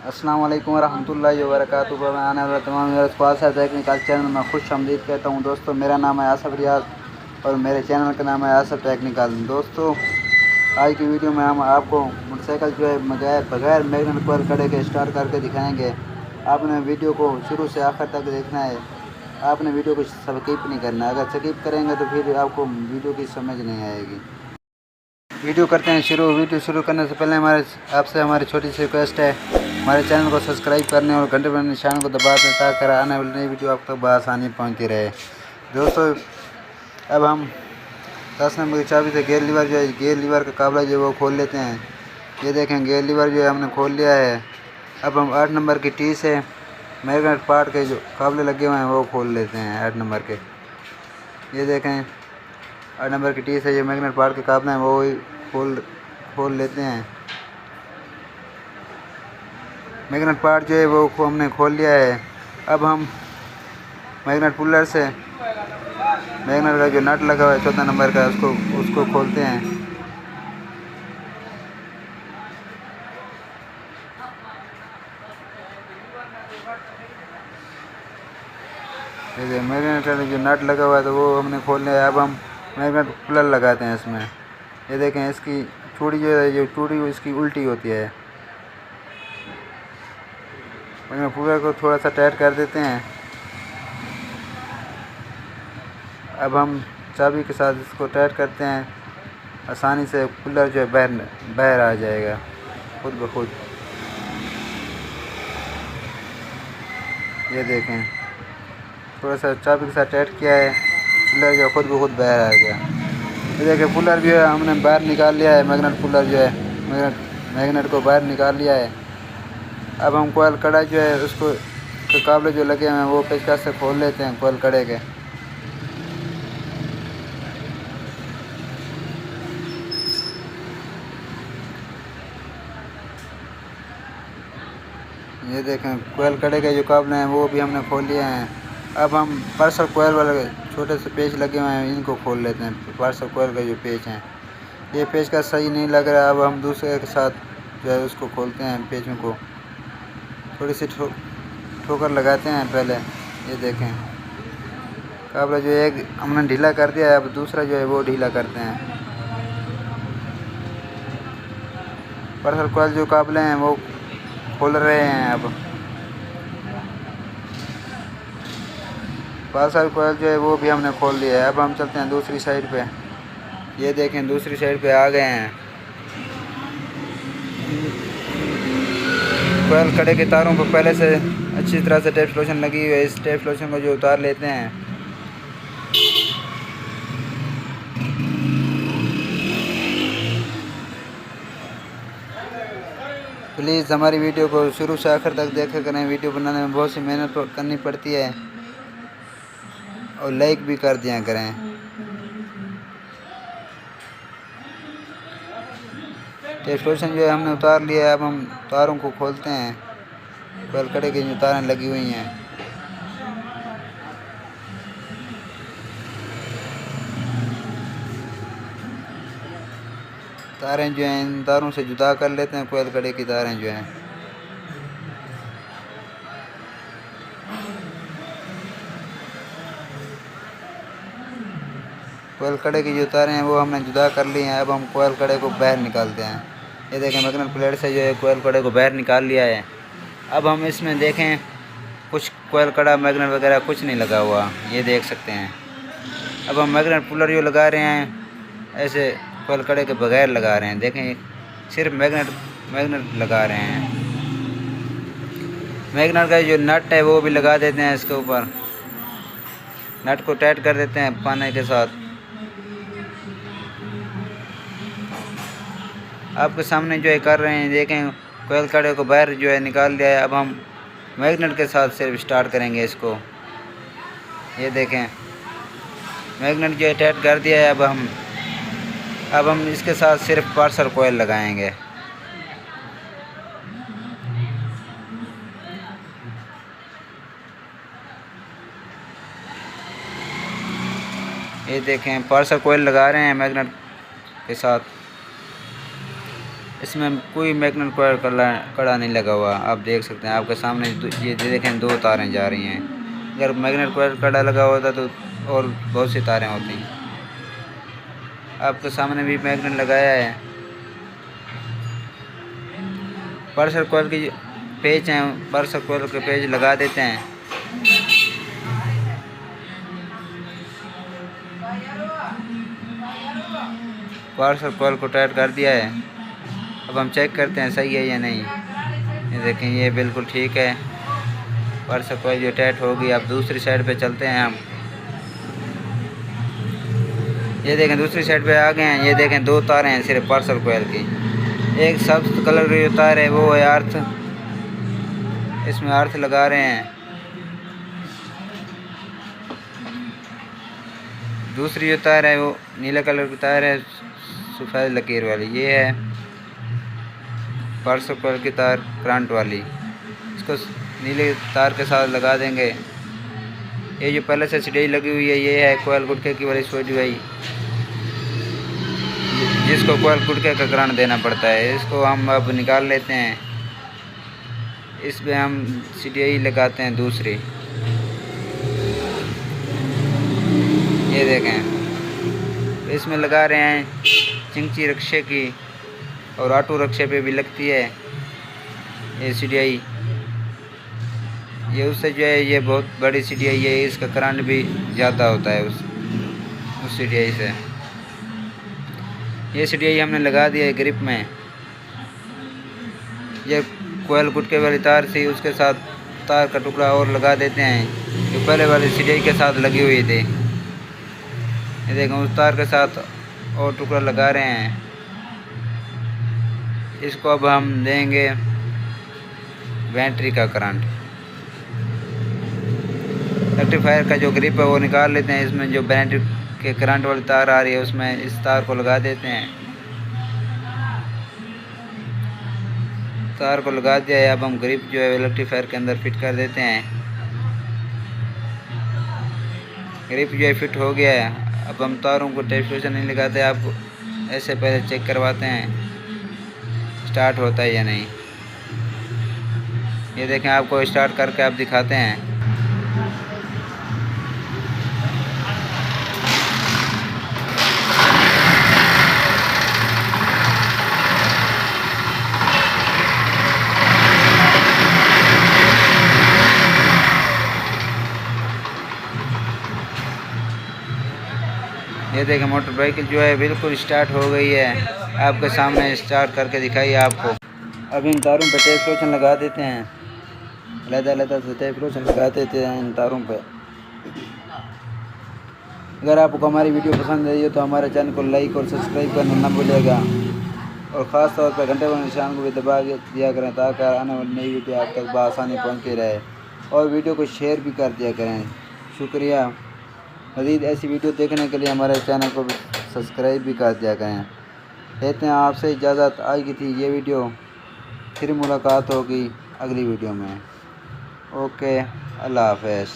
अस्सलाम वालेकुम रहमतुल्लाहि व बरकातुहू। मैं आने वाला तमाम मेरे पास है टेक्निकल चैनल में खुश आमदीद कहता हूँ। दोस्तों, मेरा नाम है आसफ़ रियाज और मेरे चैनल का नाम है आसफ़ टेक्निकल। दोस्तों, आज की वीडियो में हम आपको मोटरसाइकिल जो है बगैर मैग्नेट कोयल कड़े के स्टार्ट करके दिखाएंगे। आपने वीडियो को शुरू से आखिर तक देखना है। आपने वीडियो को स्किप नहीं करना। अगर स्किप करेंगे तो फिर आपको वीडियो की समझ नहीं आएगी। वीडियो करते हैं शुरू। वीडियो शुरू करने से पहले हमारी छोटी सी रिक्वेस्ट है, हमारे चैनल को सब्सक्राइब करने और घंटे पर निशान को दबा दें ताकि आने वाली नई वीडियो आप तक बआसानी पहुंचती रहे। दोस्तों, अब हम 10 नंबर की चाबी से गियर लीवर का काबला जो है वो खोल लेते हैं। ये देखें, गियर लीवर जो है हमने खोल लिया है। अब हम 8 नंबर की टी से मैग्नेट पार्ट के जो काबले लगे हुए हैं वो खोल लेते हैं 8 नंबर के। ये देखें, 8 नंबर की टी से जो मैग्नेट पार्ट के काबले हैं वो खोल लेते हैं। मैग्नेट पार्ट जो है वो हमने खोल लिया है। अब हम मैग्नेट पुलर से मैग्नेट का जो नट लगा हुआ है 14 नंबर का उसको खोलते हैं। मैग्नेट का जो नट लगा हुआ है तो वो हमने खोल लिया है। अब हम मैग्नेट पुलर लगाते हैं इसमें। ये देखें, इसकी चूड़ी इसकी उल्टी होती है। मैग्नेट पुलर को थोड़ा सा टाइट कर देते हैं। अब हम चाबी के साथ इसको टाइट करते हैं। आसानी से पुलर जो है बाहर आ जाएगा खुद ब खुद। ये देखें, थोड़ा सा चाबी के साथ टाइट किया है, पुलर जो खुद ब खुद बाहर आ गया। ये देखें, पुलर जो है हमने बाहर निकाल लिया है। मैग्नेट पुलर जो है मैग्नेट को बाहर निकाल लिया है। अब हम कोयल कड़ा जो है उसको काबले जो लगे हुए हैं वो पेचकस से खोल लेते हैं कोयल कड़े के। ये देखें, कोयल कड़े के जो काबले हैं वो भी हमने खोल लिए हैं। अब हम पार्सल कोयल वाले छोटे से पेच लगे हुए हैं इनको खोल लेते हैं। पार्सल कोयल के जो पेच हैं, ये पेच का सही नहीं लग रहा है। अब हम दूसरे के साथ जो है उसको खोलते हैं। पेचों को थोड़ी सी ठोकर लगाते हैं पहले। ये देखें, काबला जो एक हमने ढीला कर दिया है, अब दूसरा जो है वो ढीला करते हैं। पार्सल कोयल जो काबले हैं वो खोल रहे हैं। अब पार्सल कोयल जो है वो भी हमने खोल लिया है। अब हम चलते हैं दूसरी साइड पे। ये देखें, दूसरी साइड पे आ गए हैं। कोयल कड़े के तारों पर पहले से अच्छी तरह से टेप लोशन लगी हुई है। इस टेप लोशन को जो उतार लेते हैं। प्लीज़ हमारी वीडियो को शुरू से आखिर तक देखा करें। वीडियो बनाने में बहुत सी मेहनत करनी पड़ती है और लाइक भी कर दिया करें। टेप लोशन जो है हमने उतार लिया है। अब हम तारों को खोलते हैं। कोयल कड़े की जो तारें लगी हुई हैं, तारें जो हैं इन तारों से जुदा कर लेते हैं। कोयल कड़े की तारें जो हैं कोयल कड़े की जो तारें हैं वो हमने जुदा कर ली हैं। अब हम कोयल कड़े को बाहर निकालते हैं। ये देखें, मैग्नेट प्लेट से जो है कोयल कड़े को बाहर निकाल लिया है। अब हम इसमें देखें, कुछ कोयल कड़ा मैग्नेट वगैरह कुछ नहीं लगा हुआ, ये देख सकते हैं। अब हम मैग्नेट पुलर जो लगा रहे हैं ऐसे कोयल कड़े के बगैर लगा रहे हैं। देखें, सिर्फ मैग्नेट लगा रहे हैं। मैग्नेट का जो नट है वो भी लगा देते हैं इसके ऊपर। नट को टाइट कर देते हैं पाने के साथ। आपके सामने जो है कर रहे हैं। देखें, कोयल कड़े को बाहर जो है निकाल दिया है। अब हम मैग्नेट के साथ सिर्फ स्टार्ट करेंगे इसको। ये देखें, मैग्नेट जो है टाइट कर दिया है। अब हम इसके साथ सिर्फ पार्सल कोयल लगाएंगे। ये देखें, पार्सल कोयल लगा रहे हैं मैग्नेट के साथ। इसमें कोई मैग्नेट कॉइल कड़ा नहीं लगा हुआ, आप देख सकते हैं आपके सामने। ये देखें 2 तारें जा रही हैं। अगर मैग्नेट कॉइल कड़ा लगा होता तो और बहुत सी तारें होती। आपके सामने भी मैग्नेट लगाया है। पार्सल कॉइल के पेज हैं, पार्सल कॉइल के पेज लगा देते हैं। पार्सल कॉइल को टाइट कर दिया है। अब हम चेक करते हैं सही है या नहीं। ये देखें, ये बिल्कुल ठीक है। पार्सल कॉइल जो टाइट होगी। अब दूसरी साइड पे चलते हैं हम। ये देखें दूसरी साइड पे आ गए हैं। ये देखें 2 तारें हैं सिर्फ पार्सल कॉइल की। एक सब्ज कलर की जो तार है वो है अर्थ, इसमें अर्थ लगा रहे हैं। दूसरी जो तार है वो नीले कलर की तार है, सफ़ेद लकीर वाली। ये है पार्सल कॉइल की तार, करंट वाली। इसको नीले तार के साथ लगा देंगे। ये जो पहले से सीढ़ी लगी हुई है ये है कॉइल गुटके की वाली स्विच भाई, जिसको कॉइल गुटके का करंट देना पड़ता है। इसको हम अब निकाल लेते हैं। इसमें हम सीढ़ी लगाते हैं दूसरी। ये देखें इसमें लगा रहे हैं चिंची रक्षे की, और ऑटो रक्षे पे भी लगती है ये सीढ़ी। ये उससे जो है ये बहुत बड़ी सीढ़ी है, ये इसका करंट भी ज़्यादा होता है उस सीढ़ी से। ये सीढ़ी हमने लगा दिया है ग्रिप में। ये कॉइल गुटके वाली तार थी, उसके साथ तार का टुकड़ा और लगा देते हैं जो पहले वाली सीढ़ी के साथ लगी हुई थी। ये देखें उस तार के साथ और टुकड़ा लगा रहे हैं। इसको अब हम देंगे बैटरी का करंट। रेक्टिफायर का जो ग्रिप है वो निकाल लेते हैं। इसमें जो बैटरी के करंट वाली तार आ रही है उसमें इस तार को लगा देते हैं। तार को लगा दिया है। अब हम ग्रिप जो है रेक्टिफायर के अंदर फिट कर देते हैं। ग्रिप जो है फिट हो गया है। अब हम तारों को टेस्टेशन नहीं लगाते, आप ऐसे पहले चेक करवाते हैं स्टार्ट होता है या नहीं। ये देखें आपको स्टार्ट करके आप दिखाते हैं। ये देखें मोटर बाइकिल जो है बिल्कुल स्टार्ट हो गई है। आपके सामने स्टार्ट करके दिखाइए आपको। अब इन तारों पे टेप रोशन लगा देते हैं। अलग-अलग से टेप रोशन लगा देते हैं इन तारों पे। अगर आपको हमारी वीडियो पसंद आई हो तो हमारे चैनल को लाइक और सब्सक्राइब करना ना भूलिएगा, और ख़ास तौर पर घंटे वाले निशान को भी दबा दिया करें ताकि आने वाली नई वीडियो आप तक बआसानी पहुँचती रहे, और वीडियो को शेयर भी कर दिया करें। शुक्रिया। मज़ीद ऐसी वीडियो देखने के लिए हमारे चैनल को सब्सक्राइब भी कर दिया करें। कहते हैं आपसे इजाज़त। आज की थी ये वीडियो, फिर मुलाकात होगी अगली वीडियो में। ओके, अल्लाह हाफ़िज़।